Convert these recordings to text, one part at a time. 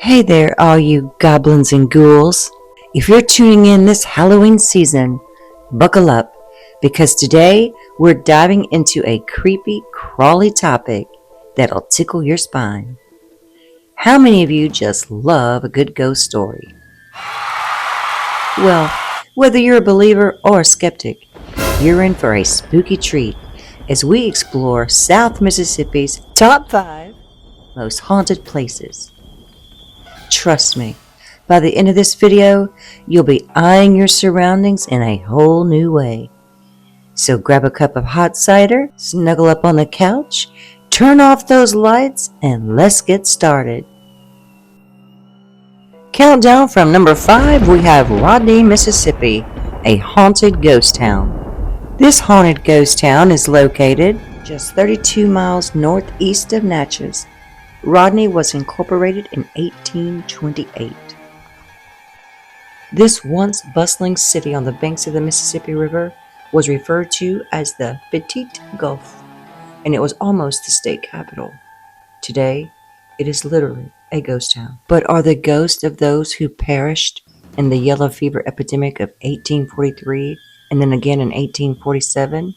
Hey there, all you goblins and ghouls. If you're tuning in this Halloween season, buckle up, because today we're diving into a creepy, crawly topic that'll tickle your spine. How many of you just love a good ghost story? Well, whether you're a believer or a skeptic, you're in for a spooky treat as we explore South Mississippi's top 5 most haunted places. Trust me, by the end of this video, you'll be eyeing your surroundings in a whole new way. So grab a cup of hot cider, snuggle up on the couch, turn off those lights, and let's get started. Countdown from number 5, we have Rodney, Mississippi, a haunted ghost town. This haunted ghost town is located just 32 miles northeast of Natchez. Rodney was incorporated in 1828. This once bustling city on the banks of the Mississippi River was referred to as the Petite Gulf, and it was almost the state capital. Today, it is literally a ghost town. But are the ghosts of those who perished in the yellow fever epidemic of 1843 and then again in 1847?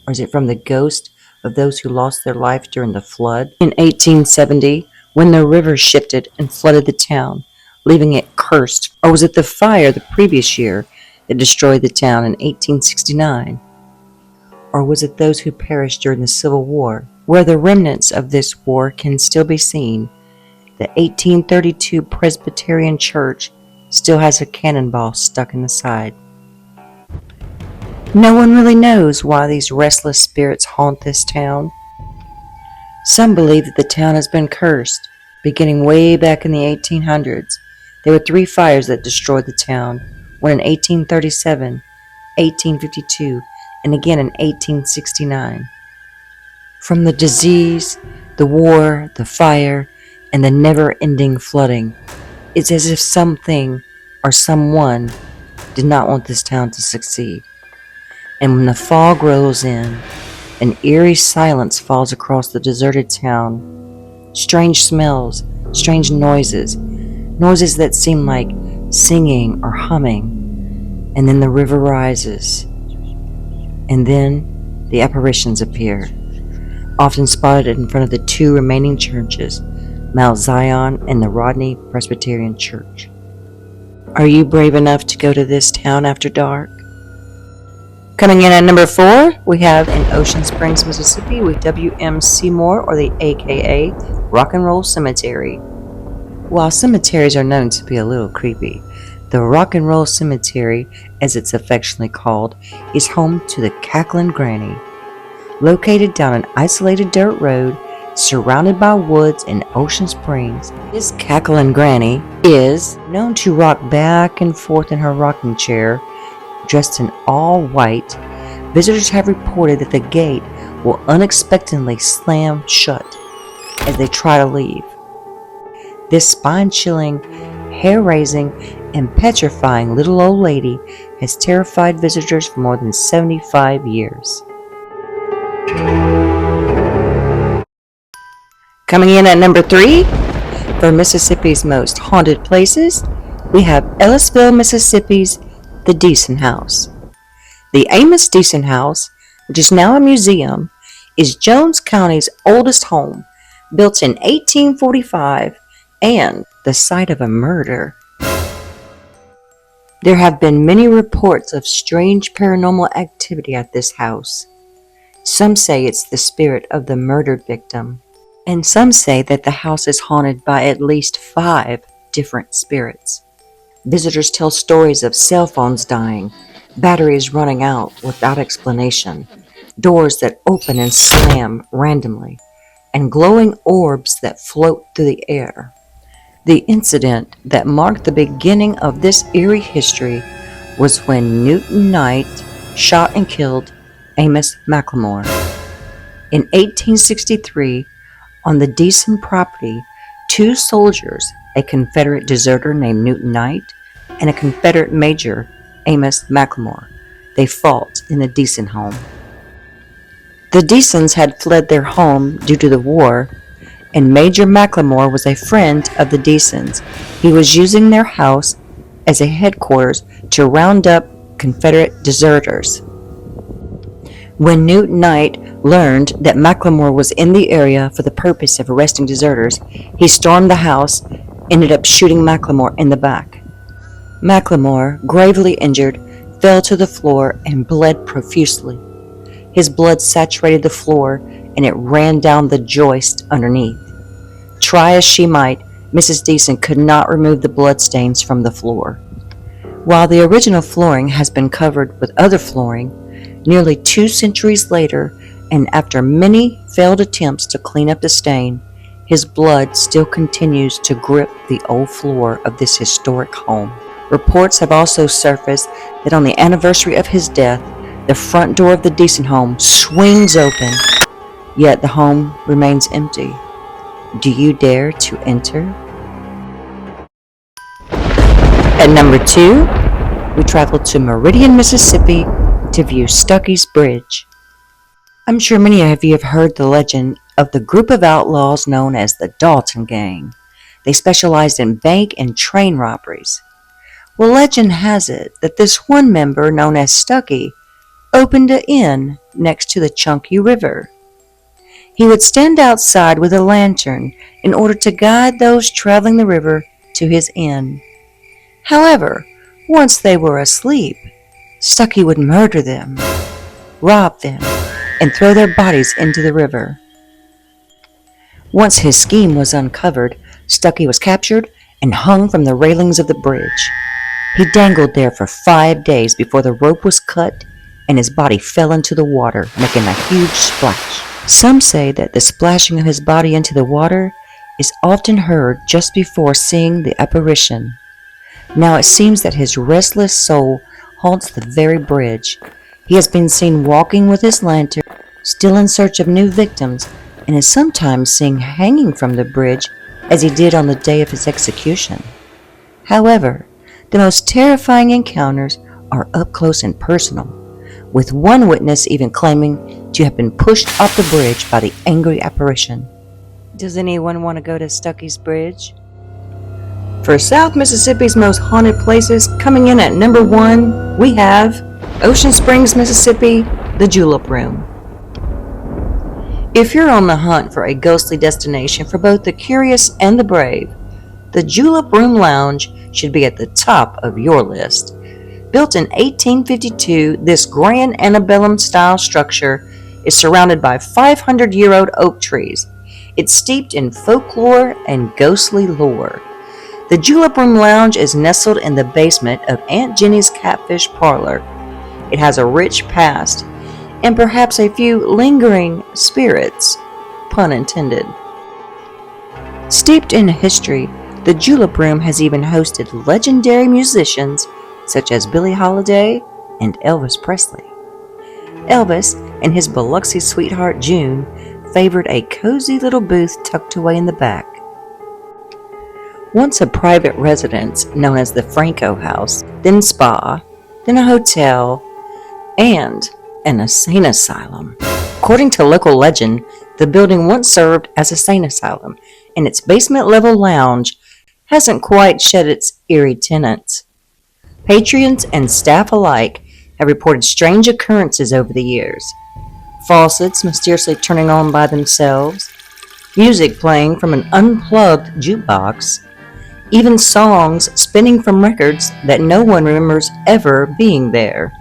Or is it from the ghost of those who lost their life during the flood in 1870 when the river shifted and flooded the town, leaving it cursed? Or was it the fire the previous year that destroyed the town in 1869? Or was it those who perished during the Civil War, where the remnants of this war can still be seen? The 1832 Presbyterian Church still has a cannonball stuck in the side. No one really knows why these restless spirits haunt this town. Some believe that the town has been cursed, beginning way back in the 1800s. There were 3 fires that destroyed the town, one in 1837, 1852, and again in 1869. From the disease, the war, the fire, and the never-ending flooding, it's as if something or someone did not want this town to succeed. And when the fog rolls in, an eerie silence falls across the deserted town. Strange smells, strange noises that seem like singing or humming. And then the river rises. And then the apparitions appear, often spotted in front of the 2 remaining churches, Mount Zion and the Rodney Presbyterian Church. Are you brave enough to go to this town after dark? Coming in at number 4, we have in Ocean Springs, Mississippi, with W.M. Seymour, or the AKA Rock and Roll Cemetery. While cemeteries are known to be a little creepy, the Rock and Roll Cemetery, as it's affectionately called, is home to the Cackling Granny. Located down an isolated dirt road, surrounded by woods in Ocean Springs, this Cackling Granny is known to rock back and forth in her rocking chair, dressed in all white. Visitors have reported that the gate will unexpectedly slam shut as they try to leave. This spine-chilling, hair-raising, and petrifying little old lady has terrified visitors for more than 75 years. Coming in at number 3, for Mississippi's most haunted places, we have Ellisville, Mississippi's The Deason House. The Amos Deason House, which is now a museum, is Jones County's oldest home, built in 1845 and the site of a murder. There have been many reports of strange paranormal activity at this house. Some say it's the spirit of the murdered victim, and some say that the house is haunted by at least 5 different spirits. Visitors tell stories of cell phones dying, batteries running out without explanation, doors that open and slam randomly, and glowing orbs that float through the air. The incident that marked the beginning of this eerie history was when Newton Knight shot and killed Amos McLemore. In 1863, on the Deason property, 2 soldiers, a Confederate deserter named Newton Knight and a Confederate major, Amos McLemore, they fought in the Deason home. The Deasons had fled their home due to the war, and Major McLemore was a friend of the Deasons. He was using their house as a headquarters to round up Confederate deserters. When Newt Knight learned that McLemore was in the area for the purpose of arresting deserters, he stormed the house, ended up shooting McLemore in the back. McLemore, gravely injured, fell to the floor and bled profusely. His blood saturated the floor and it ran down the joist underneath. Try as she might, Mrs. Deason could not remove the bloodstains from the floor. While the original flooring has been covered with other flooring, nearly 2 centuries later, and after many failed attempts to clean up the stain, his blood still continues to grip the old floor of this historic home. Reports have also surfaced that on the anniversary of his death, the front door of the Deason home swings open, yet the home remains empty. Do you dare to enter? At number 2, we travel to Meridian, Mississippi to view Stuckey's Bridge. I'm sure many of you have heard the legend of the group of outlaws known as the Dalton Gang. They specialized in bank and train robberies. Well, legend has it that this one member, known as Stuckey, opened an inn next to the Chunky River. He would stand outside with a lantern in order to guide those traveling the river to his inn. However, once they were asleep, Stuckey would murder them, rob them, and throw their bodies into the river. Once his scheme was uncovered, Stuckey was captured and hung from the railings of the bridge. He dangled there for 5 days before the rope was cut and his body fell into the water, making a huge splash. Some say that the splashing of his body into the water is often heard just before seeing the apparition. Now it seems that his restless soul haunts the very bridge. He has been seen walking with his lantern, still in search of new victims, and is sometimes seen hanging from the bridge as he did on the day of his execution. However, the most terrifying encounters are up close and personal, with one witness even claiming to have been pushed off the bridge by the angry apparition. Does anyone want to go to Stuckey's Bridge? For South Mississippi's most haunted places, coming in at number 1, we have Ocean Springs, Mississippi, the Julep Room. If you're on the hunt for a ghostly destination for both the curious and the brave, the Julep Room Lounge should be at the top of your list. Built in 1852, this grand antebellum-style structure is surrounded by 500-year-old oak trees. It's steeped in folklore and ghostly lore. The Julep Room Lounge is nestled in the basement of Aunt Jenny's Catfish Parlor. It has a rich past and perhaps a few lingering spirits, pun intended. Steeped in history, the Julep Room has even hosted legendary musicians such as Billie Holiday and Elvis Presley. Elvis and his Biloxi sweetheart June favored a cozy little booth tucked away in the back. Once a private residence known as the Franco House, then spa, then a hotel, and an insane asylum. According to local legend, the building once served as a sane asylum, and its basement-level lounge hasn't quite shed its eerie tenants. Patrons and staff alike have reported strange occurrences over the years. Faucets mysteriously turning on by themselves, music playing from an unplugged jukebox, even songs spinning from records that no one remembers ever being there.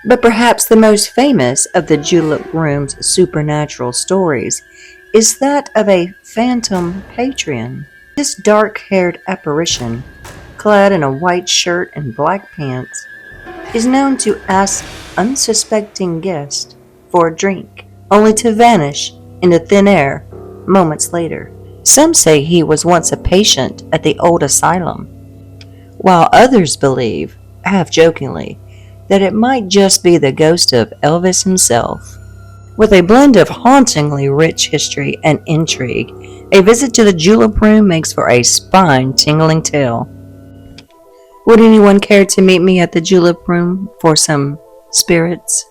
But perhaps the most famous of the Julep Room's supernatural stories is that of a phantom patron. This dark-haired apparition, clad in a white shirt and black pants, is known to ask unsuspecting guests for a drink, only to vanish into thin air moments later. Some say he was once a patient at the old asylum, while others believe, half-jokingly, that it might just be the ghost of Elvis himself. With a blend of hauntingly rich history and intrigue, a visit to the Julep Room makes for a spine-tingling tale. Would anyone care to meet me at the Julep Room for some spirits?